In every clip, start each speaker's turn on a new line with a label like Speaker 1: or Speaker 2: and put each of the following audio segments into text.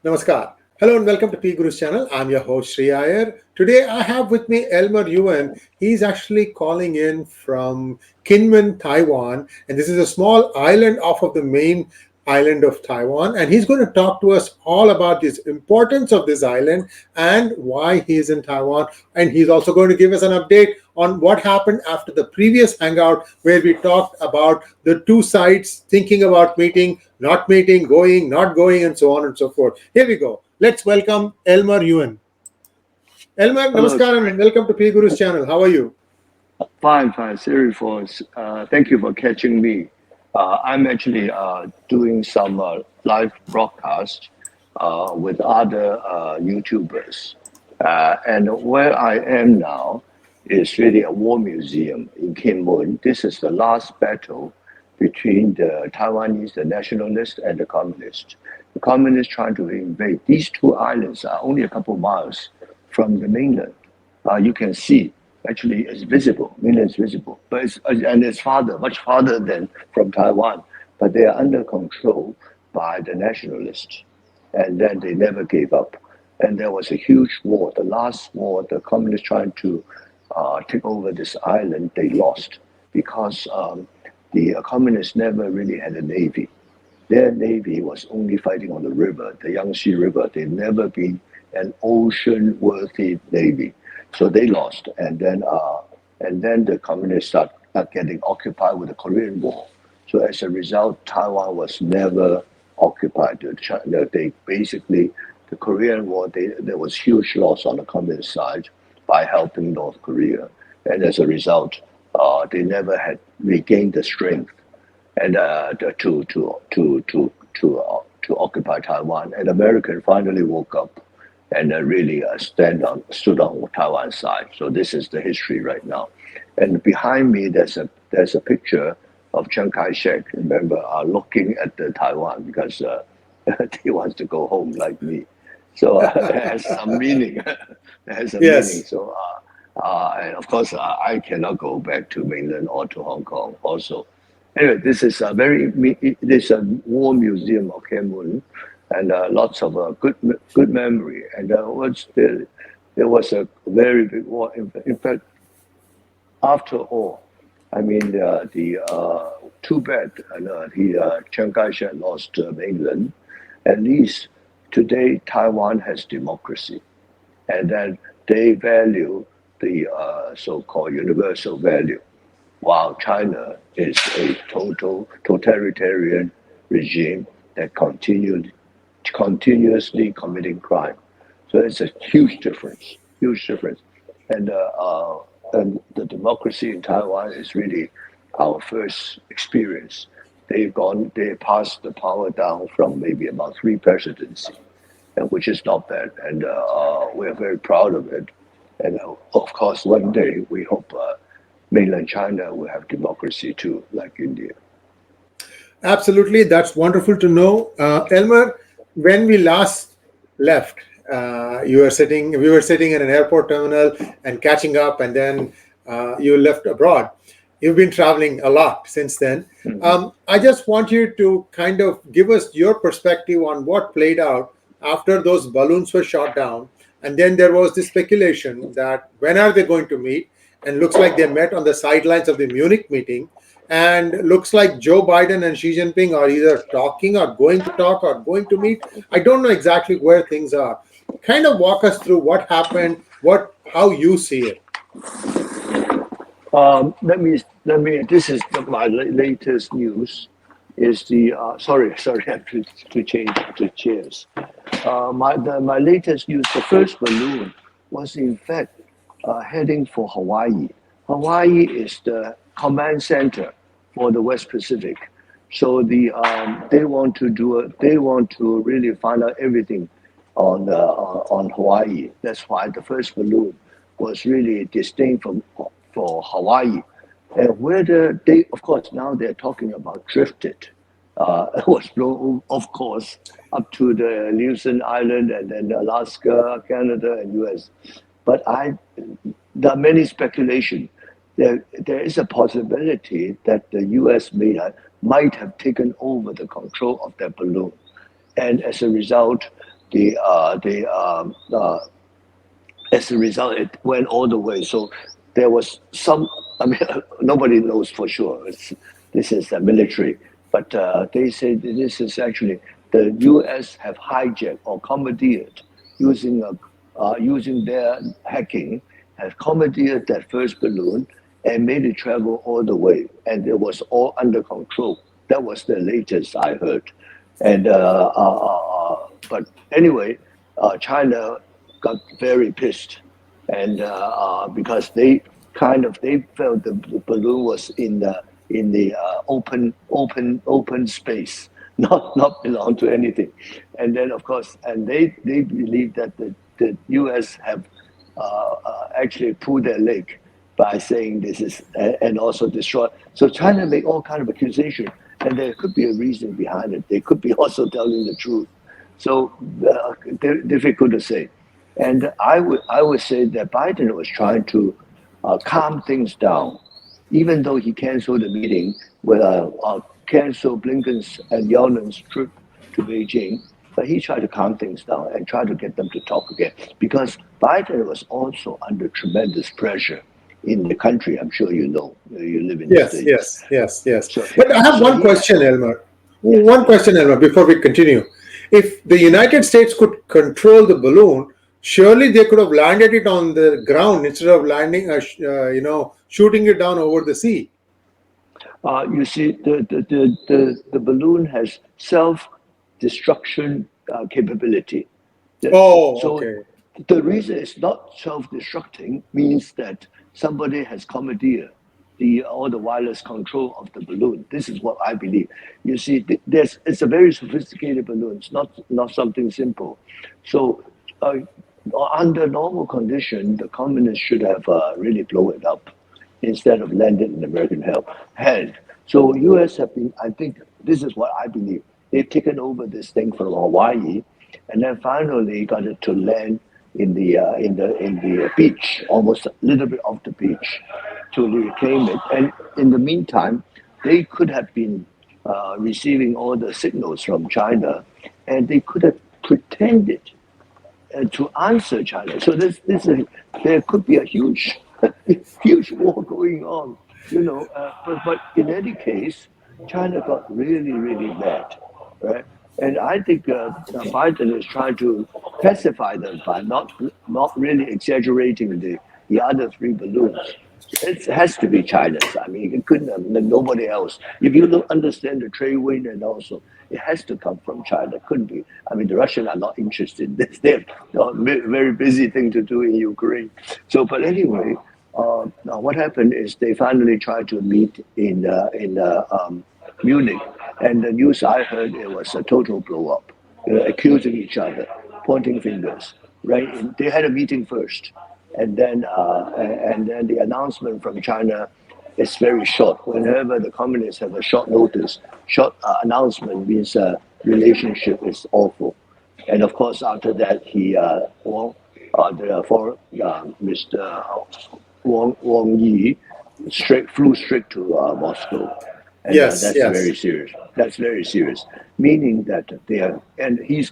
Speaker 1: Namaskar. Hello and welcome to PGurus channel. I'm your host Sri Iyer. Today I have with me Elmer Yuen. He's actually calling in from Kinmen, Taiwan, and this is a small island off of the main island of Taiwan. And he's going to talk to us all about the importance of this island and why he is in Taiwan. And he's also going to give us an update on what happened after the previous hangout where we talked about the two sides thinking about meeting, not meeting, going, not going, and so on and so forth. Here we go. Let's welcome Elmer Yuen. Elmer,
Speaker 2: Hello.
Speaker 1: namaskar and welcome to PGurus channel. How are you?
Speaker 2: Fine. Siri for thank you for catching me. I'm actually doing some live broadcast with other YouTubers, and where I am now is really a war museum in Kinmen. This is the last battle between the Taiwanese, the nationalists, and the communists. The communists trying to invade. These two islands are only a couple miles from the mainland. You can see. Actually, it's visible. Mainland is visible, but it's farther, much farther than from Taiwan. But they are under control by the nationalists, and then they never gave up. And there was a huge war. The last war, the communists trying to take over this island, they lost because the communists never really had a navy. Their navy was only fighting on the river, the Yangtze River. They've never been an ocean-worthy navy. So they lost, and then the communists start getting occupied with the Korean War. So as a result, Taiwan was never occupied. They basically, the Korean War, there was huge loss on the communist side by helping North Korea, and as a result, they never had regained the strength and to occupy Taiwan. And America finally woke up and really stood on Taiwan's side. So this is the history right now. And behind me, there's a picture of Chiang Kai-shek, remember, looking at the Taiwan because he wants to go home like me. So it has some meaning. It has a
Speaker 1: Yes.
Speaker 2: meaning. So, and of course, I cannot go back to mainland or to Hong Kong also. Anyway, this is this is a war museum of Kinmen, and lots of good memory. And there was a very big war. In fact, after all, I mean, too bad, Chiang Kai-shek lost mainland. At least today, Taiwan has democracy, and then they value the so-called universal value, while China is a totalitarian regime that continuously committing crime. So it's a huge difference, And the democracy in Taiwan is really our first experience. They passed the power down from maybe about 3 presidencies, which is not bad, and we're very proud of it. And of course, one day we hope mainland China will have democracy too, like India.
Speaker 1: Absolutely. That's wonderful to know. Elmer, when we last left, we were sitting in an airport terminal and catching up, and then you left abroad. You've been traveling a lot since then. I just want you to kind of give us your perspective on what played out after those balloons were shot down. And then there was this speculation that when are they going to meet? And looks like they met on the sidelines of the Munich meeting. And looks like Joe Biden and Xi Jinping are either talking or going to talk or going to meet. I don't know exactly where things are. Kind of walk us through what happened, how you see it.
Speaker 2: Let me. This is my latest news. Is the sorry, I have to change the chairs. My latest news. The first balloon was in fact heading for Hawaii. Hawaii is the command center for the West Pacific. So they want to really find out everything on Hawaii. That's why the first balloon was really destined for Hawaii. And whether they, of course, now they're talking about drifted. It was blown, of course, up to the Luzon Island and then Alaska, Canada, and US. But there are many speculation. There is a possibility that the US might have taken over the control of that balloon. And as a result, as a result, it went all the way. So there was some. I mean, nobody knows for sure. This is the military, but they say that this is actually the U.S. have hijacked or commandeered using their hacking, have commandeered that first balloon and made it travel all the way, and it was all under control. That was the latest I heard, and but anyway, China got very pissed, and because they felt the balloon was in the open space, not belong to anything, and then of course, and they believe that the U.S. have actually pulled their leg by saying this is and also destroy. So China make all kind of accusation, and there could be a reason behind it. They could be also telling the truth. So difficult to say. And I would say that Biden was trying to calm things down, even though he canceled the meeting, canceled Blinken's and Yellen's trip to Beijing. But he tried to calm things down and try to get them to talk again, because Biden was also under tremendous pressure in the country. I'm sure you know. You live in the States.
Speaker 1: Yes.
Speaker 2: So,
Speaker 1: But I have one question, Elmer.
Speaker 2: Yeah.
Speaker 1: One question, Elmer, before we continue. If the United States could control the balloon, surely they could have landed it on the ground instead of shooting it down over the sea.
Speaker 2: You see, the balloon has self-destruction capability.
Speaker 1: Oh,
Speaker 2: So
Speaker 1: okay.
Speaker 2: the reason it's not self-destructing means that somebody has commandeered all the wireless control of the balloon. This is what I believe. You see, it's a very sophisticated balloon. It's not something simple. So under normal condition, the communists should have really blown it up instead of landed in American hand. So U.S. have been, I think, this is what I believe. They've taken over this thing from Hawaii, and then finally got it to land in the beach, almost a little bit off the beach, to reclaim it. And in the meantime, they could have been receiving all the signals from China, and they could have pretended to answer China. So there could be a huge war going on, but in any case, China got really, really mad, right? And I think Biden is trying to pacify them by not really exaggerating the other three balloons. It has to be China's. I mean, it couldn't have nobody else. If you don't understand the trade wind, and also it has to come from China. It couldn't be. I mean, the Russians are not interested. They have a very busy thing to do in Ukraine. So, but anyway, now what happened is they finally tried to meet in Munich, and the news I heard, it was a total blow up, accusing each other, pointing fingers. Right? They had a meeting first, and then the announcement from China is very short. Whenever the communists have a short notice, short announcement means relationship is awful. And of course, after that, Mr. Wang Yi flew straight to Moscow. And that's very serious. That's very serious. Meaning that and he's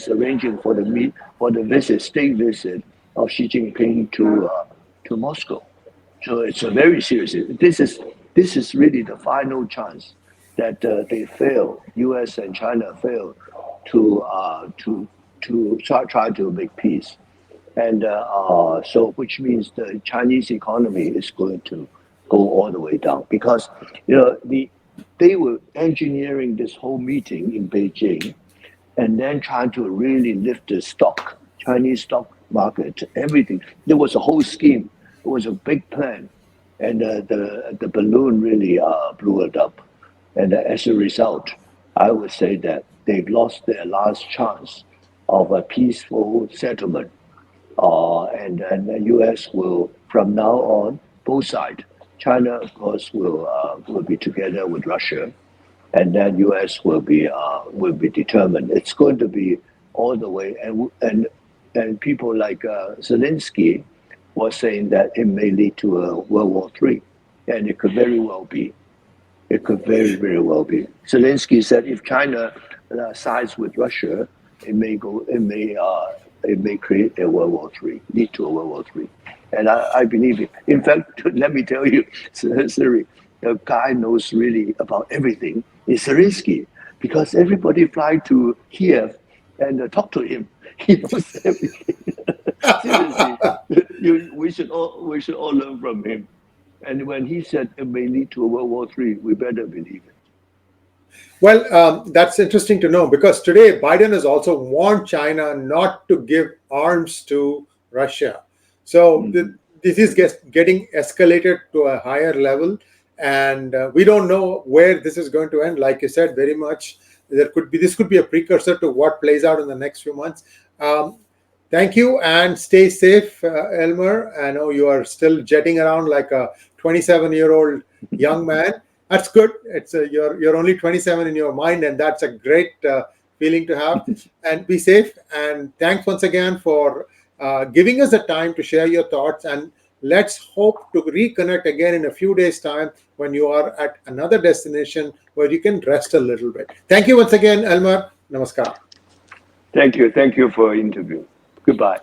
Speaker 2: arranging for the state visit of Xi Jinping to Moscow. So it's a very serious. This is really the final chance that they fail. U.S. and China fail to try to make peace, and so which means the Chinese economy is going to go all the way down, because they were engineering this whole meeting in Beijing, and then trying to really lift the Chinese stock market, everything. There was a whole scheme. It was a big plan, and the balloon really blew it up. And as a result, I would say that they've lost their last chance of a peaceful settlement. And the U.S. will, from now on, both sides. China, of course, will be together with Russia, and then U.S. will be determined. It's going to be all the way, and people like Zelensky was saying that it may lead to a World War III, and it could very well be. It could very, very well be. Zelensky said if China sides with Russia, it may create a World War III, lead to a World War III. And I believe it. In fact, let me tell you, Siri, the guy knows really about everything is Zelensky, because everybody fly to Kiev and talk to him. He knows everything. Seriously, we should all learn from him. And when he said it may lead to a World War III, we better believe it.
Speaker 1: Well, that's interesting to know, because today Biden has also warned China not to give arms to Russia. So this is getting escalated to a higher level, and we don't know where this is going to end. Like you said, very much this could be a precursor to what plays out in the next few months. Thank you, and stay safe, Elmer. I know you are still jetting around like a 27-year-old young man. That's good. It's you're only 27 in your mind, and that's a great feeling to have. And be safe. And thanks once again for giving us the time to share your thoughts. And let's hope to reconnect again in a few days' time when you are at another destination where you can rest a little bit. Thank you once again, Elmer. Namaskar.
Speaker 2: Thank you. Thank you for the interview. Goodbye.